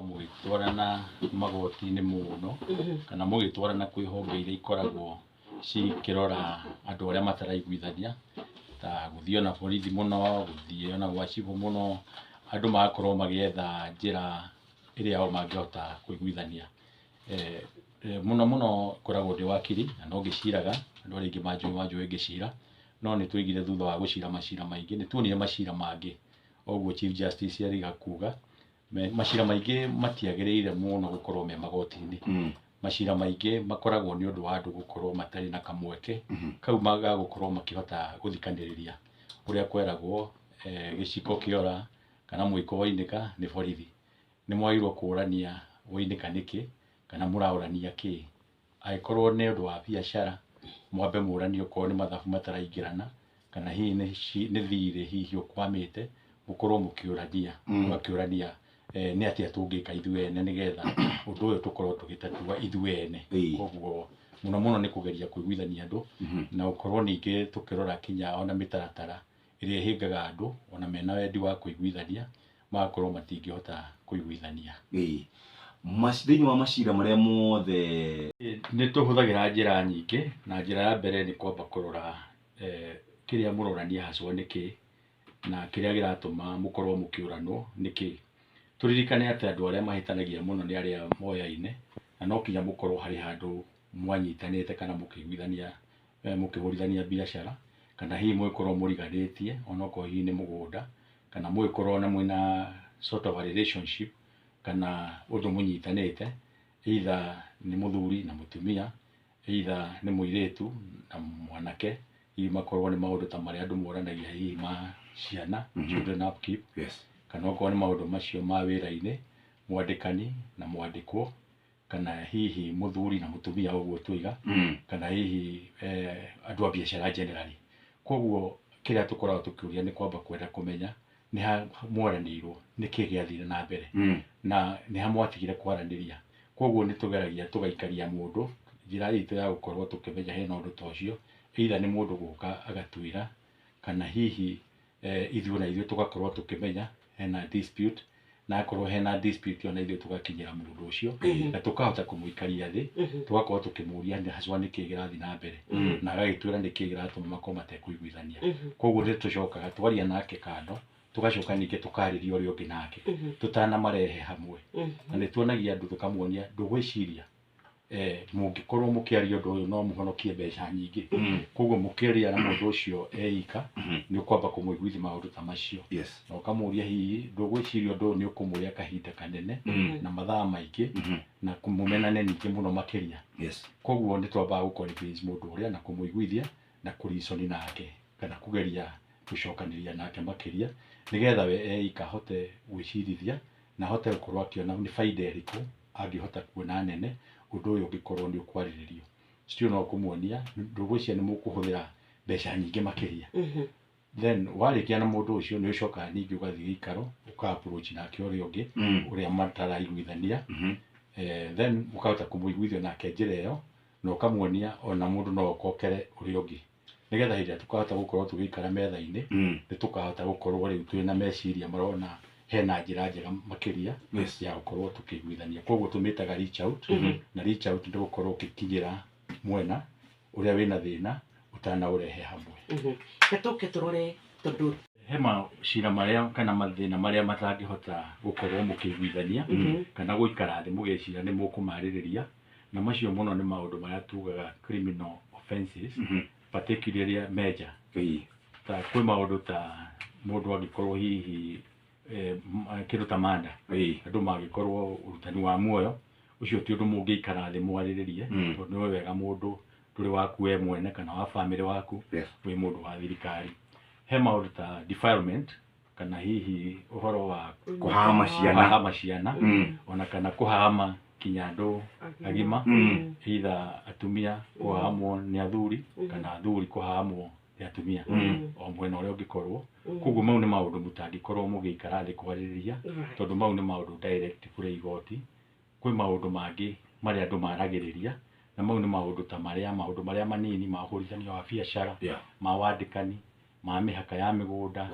mũgĩtwarana magoti-inĩ mũno kana mũgĩtwarana kwĩ honge iria ikoragwo cikĩrora andũ arĩa mataraiguithania ta gũthiĩ ona borithi mũno, gũthiĩ ona gwa cibũ mũno, andũ magakorwo magĩetha njĩra ĩrĩa o mangĩhota kũiguithania. Mũno mũno ngoragwo ndĩ wakiri na no ngĩciraga, andũ arĩa aingĩ manjũĩ ngĩcira, no nĩ twaigire thutha wa gũcira macira maingĩ, nĩ tuonire macira mangĩ oguo Chief Justice eriga kuga, macira maingĩ matiagĩrĩire mũno gũkorwo me magoti-inĩ. Macira maingĩ makoragwo nĩ ũndũ wa andũ gũkorwo matarĩ na kamweke kau magagũkorwo makĩhota gũthikanĩrĩria ũrĩa kweragwo gĩciko kĩora kana mũiko wainĩka nĩ borithi. Nĩ mwagĩrĩirwo kũrania wainĩka nĩkĩ kana mũraũrania kĩ. Angĩkorwo nĩ ũndũ wa biacara mwambe mũranie okorwo nĩ mathabu mataraingĩrana kana hihi nĩ thirĩ hihi ũkwamĩte mũkorwo mũkĩũrania nĩ atĩa tũngĩka ithuĩ ene nĩgetha ũndũ ũyũ tũkorwo tũgĩtatua ithuĩ ene. Koguo mũno mũno nĩ kũgeria kũiguithania andũ na gũkorwo ningĩ tũkĩrora kinya ona mĩtaratara ĩrĩa ĩhĩngaga andũ ona mena wendi wa kũiguithania magakorwo matingĩhota kũiguithania. Thĩinĩ wa macira marĩa mothe nĩ tũhũthagĩra njĩra nyingĩ, na njĩra ya mbere nĩ kwamba kũrora kĩrĩa mũrorania haswa nĩkĩ na kĩrĩa kĩratũma mũkorwo mũkĩũranwo nĩkĩ. Tũririkane atĩ andũ arĩa mahĩtanagia mũno nĩ arĩa moyaine, na no nginya mũkorwo harĩ handũ mwanyitanĩte kana mũkĩiguithania mũkĩhũrithania biacara, kana hihi mũgĩkorwo mũriganĩtie onokorwo hihi nĩ mũgũnda, kana mũgĩkorwo ona mwĩna sort of a relationship kana ũndũ mũnyitanĩte, either nĩ mũthuri na mũtumia, either nĩ mũirĩtu na mwanake, hihi makorwo nĩ maũndũ ta marĩa andũ moranagia hihi ma ciana, children upkeep, kana okorwo nĩ maũndũ macio ma wĩra-inĩ, mwandĩkani na mwandĩkwo, kana hihi mũthuri na mũtumia ũguo twiga, kana hihi andũ a biacara generally. Koguo kĩrĩa tũkoragwo tũkĩũria nĩ kwamba kwenda kũmenya nĩ ha mwaranĩirwo, nĩkĩ gĩathire na mbere na nĩ ha mwatigire kwaranĩria. Koguo nĩ tũgeragia tũgaikaria mũndũ njĩra itũ ya gũkorwo tũkĩmenya hena ũndũ ta ũcio, either nĩ mũndũ gũka agatuĩra kana hihi ithuĩ na ithuĩ tũgakorwo tũkĩmenya hena dispute, na akorwo hena dispute ona ithuĩ tũgakinyĩra mũndũ ũcio na tũkahota kũmũikaria thĩ, tũgakorwo tũkĩmũria nĩ haswa nĩkĩ kĩrathiĩ na mbere na agagĩtwĩra nĩkĩ kĩratũma makorwo matekũiguithania. Koguo nĩ tũcokaga twaria nake kando, tũgacoka ningĩ tũkarĩria ũrĩa ũngĩ nake tũtanamarehe hamwe, na nĩ tuonagia andũ tũkamuonia ndũgwĩciria mũngĩkorwo mũkĩaria ũndũ ũyũ no mũhonokie mbeca nyingĩ. Koguo mũkĩaria na mũndũ ũcio eika nĩ ũkwamba kũmũiguithia maũndũ ta macio, na ũkamũria hihi ndũgwĩciria ũndũ ũyũ nĩ ũkũmũrĩa kahinda kanene na mathaa maingĩ na mũmenane ningĩ mũno makĩria. Koguo nĩ twambaga gũ-convince mũndũ ũrĩa na kũmũiguithia na kũ-reason nake kana kũgeria gũcokanĩria nake makĩria, nĩgetha we eika ahote gwĩcirithia na ahote gũkorwo akĩona nĩ baida ĩrĩkũ angĩhota kuona nene ũndũ ũyũ ũngĩkorwo nĩ ũkwarĩrĩrio. Still no kũmuonia ndũgwĩciria nĩ mũkũhũthĩra mbeca nyingĩ makĩria. Then warĩkia na mũndũ ũcio nĩ ũcokaga ningĩ ũgathiĩ gĩikaro ũka-approach nake ũrĩa ũngĩ ũrĩa mataraiguithania, then ũkahota kũmũiguithia nake njĩra ĩyo na ũkamuonia ona mũndũ no okokere ũrĩa ũngĩ, nĩgetha hĩndĩ ĩrĩa tũkahota gũkorwo tũgĩikara metha-inĩ nĩ tũkahota gũkorwo rĩu twĩna meciria marona hena njĩra njega makĩria ya gũkorwo tũkĩiguithania. Koguo tũmĩtaga reach out, na reach out nĩ gũkorwo ũkĩkinyĩra mwena ũrĩa wĩna thĩna ũtanaũrehe hamwe. Tũke tũrore tondũ he macira marĩa kana mathĩna marĩa matangĩhota gũkorwo mũkĩiguithania kana gũikara thĩ mũgecira nĩ mũkũmarĩrĩria, na macio mũno nĩ maũndũ marĩa tugaga criminal offenses, particularly major. Ta kwĩ maũndũ ta mũndũ angĩkorwo hihi kĩndũ ta murder, andũ mangĩkorwo ũrutani wa muoyo, ũcio ti ũndũ mũngĩikara thĩ mwarĩrĩrie, tondũ nĩ wega mũndũ ndũrĩ waku we mwene kana wa family waku, wĩ mũndũ wa thirikari. He maũndũ ta defilement kana hihi ũhoro wa kũhahama ciana ona kana kũhahama kinya andũ agima, either atumia kũhahamwo nĩ athuri kana athuri kũhahamwo nĩ atumia o mwena ũrĩa ũngĩkorwo. Koguo mau nĩ maũndũ mũtangĩkorwo mũgĩikara thĩ kwarĩrĩria, tondũ mau nĩ maũndũ direct kũrĩ igoti. Kwĩ maũndũ mangĩ marĩa andũ maragĩrĩria, na mau nĩ maũndũ ta maũndũ marĩa manini ma ũhũrithania wa biacara, ma wandĩkani, ma mĩhaka ya mĩgũnda,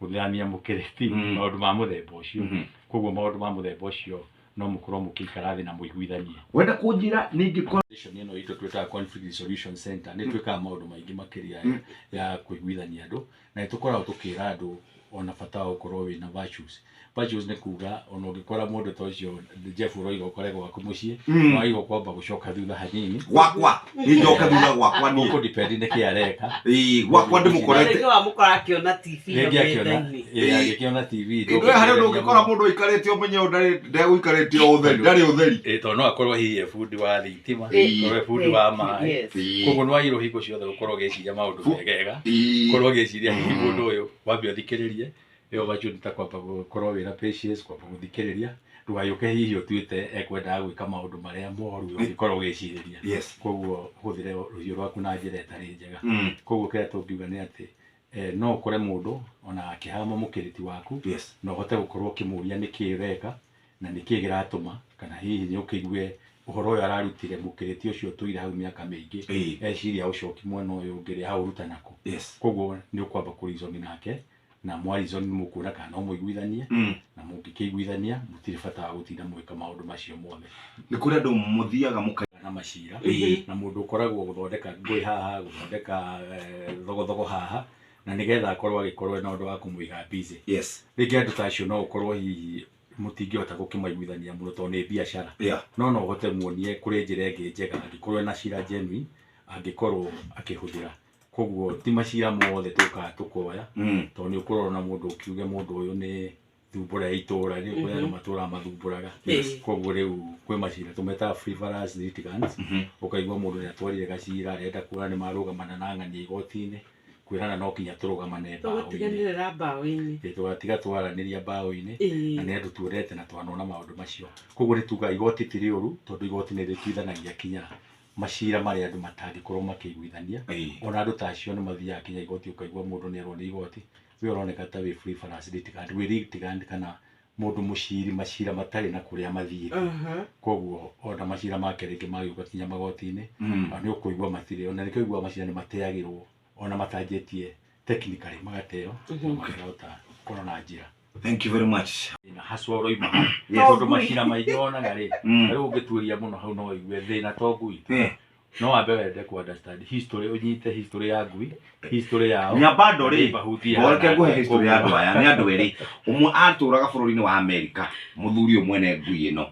guthamia mukereti maundu ma muthemba ucio koguo maundu ma muthemba ucio no mukorwo mukikara thi na muiguithanie wenda kunjira ningi ino itu twitaga conflict resolution center ni twikaga maundu maingi makiria ya kuiguithania andu na tukoragwo tukira andu ona bata wa gukorwo wina virtues ni kuga ona ungikora mundu ta ucio Jeff Roiga ukorego gwaku mucii no aigo kwamba gucoka thutha hanini gwakwa ni njoka thutha gwakwa ni uko depend ni ki areka gwakwa ndimukorete Ndio amukora akiona TV Rĩngĩ akiona TV ndio hari ndu ngikora mundu ikarete umenye ndegũikarĩte ũtheri ndarĩ ũtheri to no akorwo hihi fundi wa thitima korwo fundi wa maĩ koguo no airo hingo ciothe gukorwo gĩciria maũndũ megega korwo gĩciria hihi mũndũ ũyũ wambe ũthikĩrĩrie yo bacho nitakwamba gukorwo wĩra patience kwamba guthikĩrĩria ndũgayũke hihi ũtuĩte ekwendaga gwĩka maũndũ marĩa moru ũngĩkorwo ũgĩcirĩria koguo hũthĩre rũhiũ rwaku na njĩra ĩtarĩ njega koguo kĩrĩa tũngiuga nĩ atĩ no ũkore mũndũ ona akĩhama mũkĩrĩti waku no ũhote gũkorwo ũkĩmũria nĩkĩ ũreka na nĩkĩ kĩratũma kana hihi nĩ ũkĩigue ũhoro ũyũ ararutire mũkĩrĩti ũcio tũire hau mĩaka mĩingĩ eciria ũcoki mwena ũyũ ũngĩ hau ruta nako koguo nĩ ũkwamba kũrizoni nake na mwarizoni mũkuona kana no mũiguithanie na mũngĩkĩiguithania mũtirĩ bata wa gũtinda mwĩka maũndũ macio mothe nĩ kũrĩ andũ mũthiaga mũkagĩa macira na mũndũ ũkoragwo gũthondeka ngũĩ haha gũthondeka thogothogo haha na nigetha akorwo agĩkorwo na ũndũ wa kũmũiga busy rĩngĩ andũ ta acio no ũkorwo hihi mũtingĩhota gũkĩmaiguithania mũno tondũ nĩ biacara no no ũhote muonie kũrĩ njĩra ĩngĩ njega angĩkorwo na cira genuine angĩkorwo akĩhũthĩra koguo ti macira mothe tũkaga tũkoya tondũ nĩ ũkorwo na mũndũ ũkiuge mũndũ ũyũ nĩ thumbũra ya itũra nĩ kũrĩ andũ matũra mathumbũraga koguo rĩu kwĩ macira tũmetaga frivolous litigants ũkaigua mũndũ nĩ atwarire gacira arenda kuona nĩ marũgamana na ng'ania igoti-inĩ kwĩrana no kinya tũrũgamane mbaũ-inĩ tũgatiga twaranĩria mbaũ-inĩ na nĩ andũ tuorete na twanona maũndũ macio koguo nĩ tugaga igoti ti rĩũru tondũ igoti nĩ rĩtuithanagia kinya macira marĩa andũ matangĩkorwo makĩiguithania ona andũ ta acio nĩ mathiaga kinya igoti ũkaigua mũndũ nĩ erwo nĩ igoti we ũroneka ta wĩ frivolous litigant wĩ litigant kana mũndũ mũciri macira matarĩ na kũrĩa mathiĩte koguo ona macira make rĩngĩ magĩũka kinya magoti-inĩ nĩ ũkũigua matirĩ ona nĩkĩigua macira nĩ mateagĩrwo ona matanjĩtie technically magateo makahota gũkorwo na njĩra. Thank you very much. Na haswa ũroima tondũ macira maingĩ wonaga rĩ rĩu ũngĩtuĩria mũno hau no ũigue thĩna to ngui no wambe wende ku understand history unyite history ya ngui history yao nyambando rĩ oreke nguhe history ya andũ aya nĩ andũ erĩ ũmwe atũraga bũrũri-inĩ wa Amerika mũthuri ũmwe ne ngui ĩno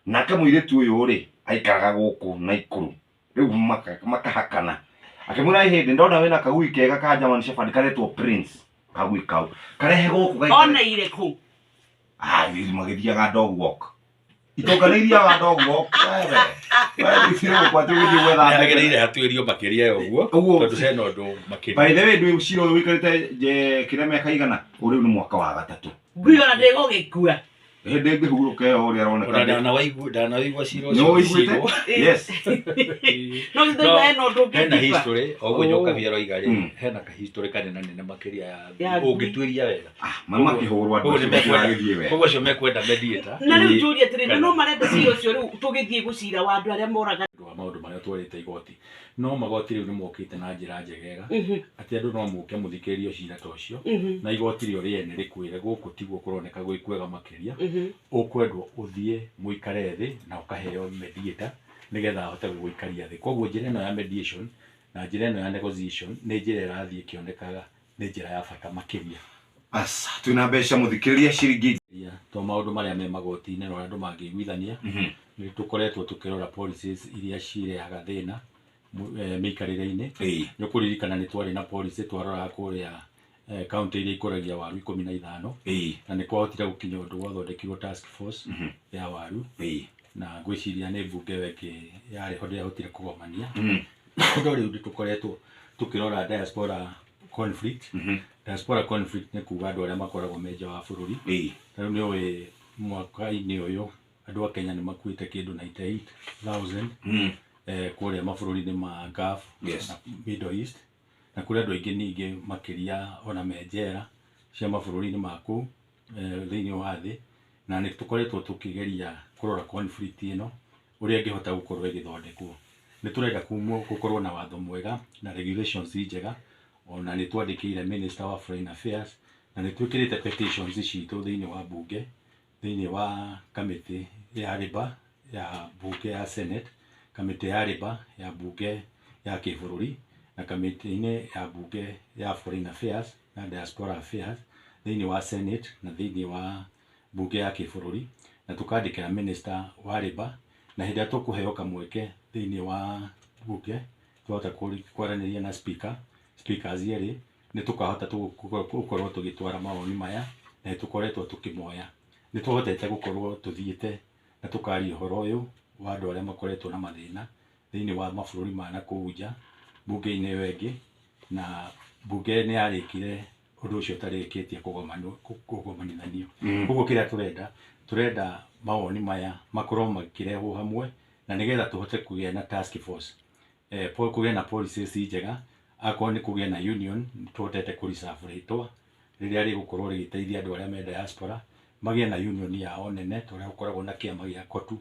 nake mũirĩtu ũyũ rĩ aikaraga gũkũ Naikuru rĩu makahakana akĩmwĩra hĩndĩ ndona wĩna kagui kega ka German Shepherd karetwo Prince kagui kau karehe gũkũ ona ire ku magĩthiaga dog walk itokanĩiria dog walk wewe sio kwa tu video wetha agĩrĩire hatuĩrio makĩria ũguo tondũ hena ũndũ makĩria by the way ndũ ciro wĩkarĩte kĩrĩa mĩaka igana ũrĩu nĩ mwaka wa gatatũ ngui ona ndĩgũgĩkua hĩndĩ ngĩhurũka ũrĩa aroneka ndanaigua ciro no wĩiguĩte yes no ndĩrenda no ndũ hena history ũguo nyoka biero igarĩ hena ka history kanene nene makĩria ya ũngĩtuĩria wega mama kĩhũrwo andũ agĩthiĩ wega koguo acio mekwenda mediator na rĩu njũria atĩrĩ no marenda cira ũcio rĩu tũgĩthiĩ gũcira wa andũ arĩa moraga maũndũ marĩa twarĩte igoti no magoti rĩu nĩ mokĩte na njĩra njegega atĩ andũ no mũke mũthikĩrĩrio cira ta ũcio na igoti rĩo rĩene rĩkwĩre gũkũ tiguo kũroneka gwĩ kwega makĩria ũkwendwo ũthiĩ mũikare thĩ na ũkaheo mediator nĩgetha ahote gũgũikaria thĩ koguo njĩra ĩno ya mediation na njĩra ĩno ya negotiation nĩ njĩra ĩrathiĩ ĩkĩonekaga nĩ njĩra ya bata makĩria asa twĩna mbeca mũthikĩrĩria ciringi to maũndũ marĩa me magoti-inĩ na andũ mangĩiguithania nĩ tũkoretwo tũkĩrora policies iria cirehaga thĩna mĩikarĩre-inĩ nĩ kũririkana nĩ twarĩ na policy twaroraga kũrĩa county iria ikũragia waru 15 na nĩ kwahotire gũkinya ũndũ gwathondekirwo task force ya waru na ngwĩciria nĩ mbunge weke yarĩho ndĩahotire kũgomania ũndũ rĩu tũkoretwo tũkĩrora diaspora conflict diaspora conflict nĩ kuga andũ arĩa makoragwo me nja wa bũrũri rĩu nĩ ũĩ mwaka-inĩ ũyũ andũ a Kenya nĩ makuĩte kĩndũ 98,000 kũrĩa mabũrũri-inĩ ma Gulf na Middle East na kũrĩ andũ aingĩ ningĩ makĩria ona menjera cia mabũrũri-inĩ ma kũu thĩinĩ wa thĩ na nĩ tũkoretwo tũkĩgeria kũrora conflict ĩno ũrĩa ĩngĩhota gũkorwo ĩgĩthondekwo nĩ tũrenda gũkorwo na watho mwega na regulations njega ona nĩ twandĩkĩire Minister wa Foreign Affairs na nĩ twĩkĩrĩte petitions citũ thĩinĩ wa mbunge, thĩinĩ wa kamĩtĩ ya Labour ya mbunge ya Senate, kamĩtĩ ya Labour ya mbunge ya kĩbũrũri, na kamĩtĩ-inĩ ya mbunge ya Foreign Affairs na Diaspora Affairs thĩinĩ wa Senate na thĩinĩ wa mbunge ya kĩbũrũri, na tũkandĩkĩra Minister wa Labour, na hĩndĩ ĩrĩa tũkũheo kamweke thĩinĩ wa mbunge twahota kwaranĩria na speakers erĩ, nĩ tũkahota gũkorwo tũgĩtwara mawoni maya, na tũkoretwo tũkĩmoya. Nĩ tũhotete gũkorwo tũthiĩte na tũkaria ũhoro ũyũ wa andũ arĩa makoretwo na mathĩna thĩinĩ wa mabũrũri ma nakũu nja mbunge-inĩ ĩyo ĩngĩ, na mbunge nĩ yarĩkire ũndũ ũcio ũtarĩkĩtie kũgomanithanio. Koguo kĩrĩa tũrenda mawoni maya makorwo makĩrehwo hamwe, na nĩgetha tũhote kũgĩa na task force, kũgĩa na policies njega. Akorwo nĩ kũgĩa na union, tũhotete kũreserve rĩtwa rĩrĩa rĩgũkorwo rĩgĩteithia andũ arĩa me diaspora magĩe na union yao nene, tũrĩa gũkoragwo na kĩama gĩa COTU,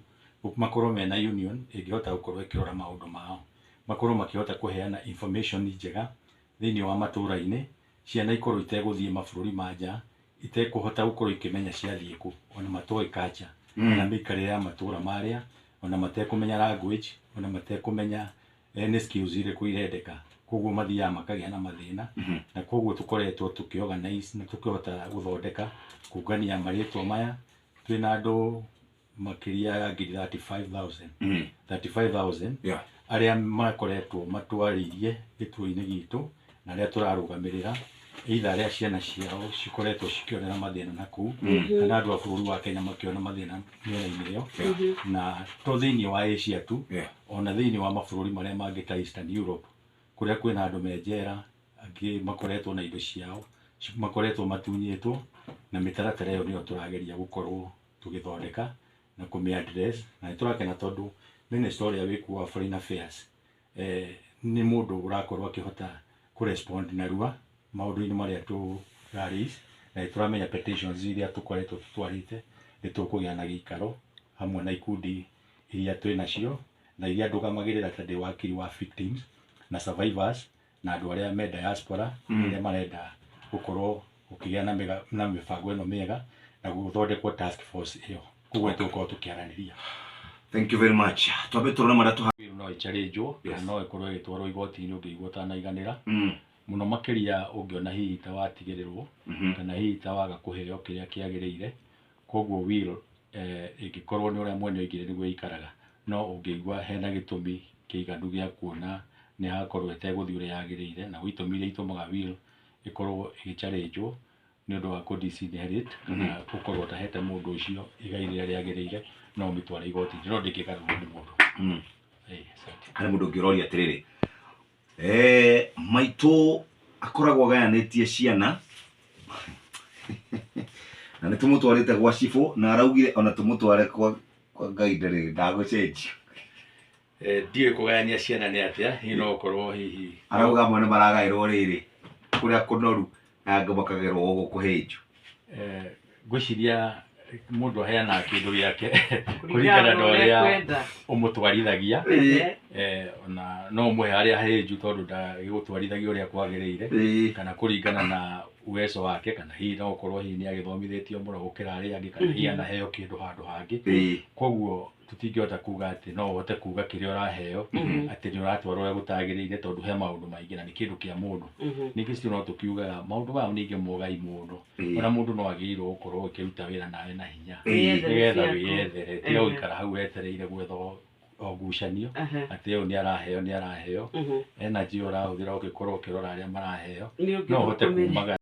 makorwo mena union ĩngĩhota gũkorwo ĩkĩrora maũndũ mao, makorwo makĩhota kũheana information njega thĩinĩ wa matũũra-inĩ, ciana ikorwo itegũthiĩ mabũrũri ma nja, itekũhota gũkorwo ikĩmenya ciathiĩ kũ, ona matoĩ culture ona mĩikarĩre ya matũũra marĩa, ona matekũmenya language, ona matekũmenya any skills irĩkũ irendeka. Koguo mathiaga makagĩa na mathĩna, na koguo tũkoretwo tũkĩorganize na tũkĩhota gũthondeka kũngania marĩtwa maya. Twĩna andũ makĩria ya ngiri 35,000 arĩa makoretwo matwarĩirie gĩtuo-inĩ gitũ, na arĩa tũrarũgamĩrĩra, either arĩa ciana ciao cikoretwo cikĩonera mathĩna nakũu, kana andũ a bũrũri wa Kenya makĩona mathĩna mĩena-inĩ ĩyo, na to thĩinĩ wa Asia tu, ona thĩinĩ wa mabũrũri marĩa mangĩ ta Eastern Europe, kũrĩa kwĩna andũ me njera, angĩ makoretwo na indo ciao makoretwo matunyĩtwo, na mĩtaratara ĩyo nĩyo tũrageria gũkorwo tũgĩthondeka na kũmĩ-address. Na nĩ tũrakena tondũ Minister ũrĩa wĩkuo wa Foreign Affairs nĩ mũndũ ũrakorwo akĩhota kũ-respond narua maũndũ-inĩ marĩa tũra-raise, na nĩtũramenya petitions iria tũkoretwo tũtwarĩte nĩ tũkũgĩa na gĩikaro hamwe na ikundi iria twĩnacio, na iria ndũgamagĩrĩra ta ndĩ wakiri wa victims na survivors, na andũ arĩa me diaspora arĩa marenda gũkorwo gũkĩgĩa na mĩbango ĩno mĩega na gũthondekwo task force ĩyo. Koguo tũkorwo tũkĩaranĩria. Thank you very much. Twambe tũrone marĩa no ĩcarĩnjwo, na no ĩkorwo ĩgĩtwarwo igoti-inĩ ũngĩigua ũtanaiganĩra, mũno makĩria ũngĩona hihi ta watigĩrĩrwo, kana hihi ta waga kũheo kĩrĩa kĩagĩrĩire. Koguo will ĩngĩkorwo nĩ ũrĩa mwene oigire nĩguo ĩikaraga, no ũngĩigua hena gĩtũmi kĩiganu gĩa kuona nĩ hakorwo ĩtegũthiĩ ũrĩa yagĩrĩire, na itũmi iria itũmaga will ĩkorwo ĩgĩcarĩnjwo nĩ ũndũ wa kũ-disinherit, kana gũkorwo ũtahete mũndũ ũcio igai rĩrĩa rĩagĩrĩire, no ũmĩtware igoti-inĩ, no ndĩngĩgarũrwo nĩ mũndũ. Harĩ mũndũ ũngĩroria atĩrĩrĩ, maitũ akoragwo agayanĩtie ciana na nĩ tũmũtwarĩte gwa cibũ, na araugire ona tũmũtware kwa Ngai ndarĩ ndagũcenjia. Ndiũĩ kũgayania ciana nĩ atĩa, hihi no ũkorwo hihi arauga amwe nĩ maragaĩrwo rĩrĩ kũrĩa kũnoru na angĩ makagerwo gũkũ hĩnju. Ngwĩciria mũndũ aheanaga kĩndũ gĩake kũringana na ũrĩa ũmũtwarithagia, na no ũmũhe harĩa hĩnju tondũ ndagĩgũtwarithagia ũrĩa kwagĩrĩire, kana kũringana na uwezo wake, kana hihi no ũkorwo hihi nĩ agĩthomithĩtio mũno gũkĩra arĩa angĩ, kana hihi anaheo kĩndũ handũ hangĩ. Koguo tũtingĩhota kuga atĩ no ũhote kuga kĩrĩa ũraheo atĩ nĩ ũratwara ũrĩa gũtagĩrĩire, tondũ he maũndũ maingĩ na nĩ kĩndũ kĩa mũndũ. Ningĩ citu no tũkiugaga maũndũ maya ningĩ mũgai mũndũ, ona mũndũ no agĩrĩirwo gũkorwo ũkĩruta wĩra nawe na hinya nĩgetha wĩyethere, tiga gũikara hau wetereire gwetha o ngucanio atĩ ũyũ nĩ araheo energy ũrahũthĩra ũgĩkorwo ũkĩrora arĩa maraheo, no ũhote kumaga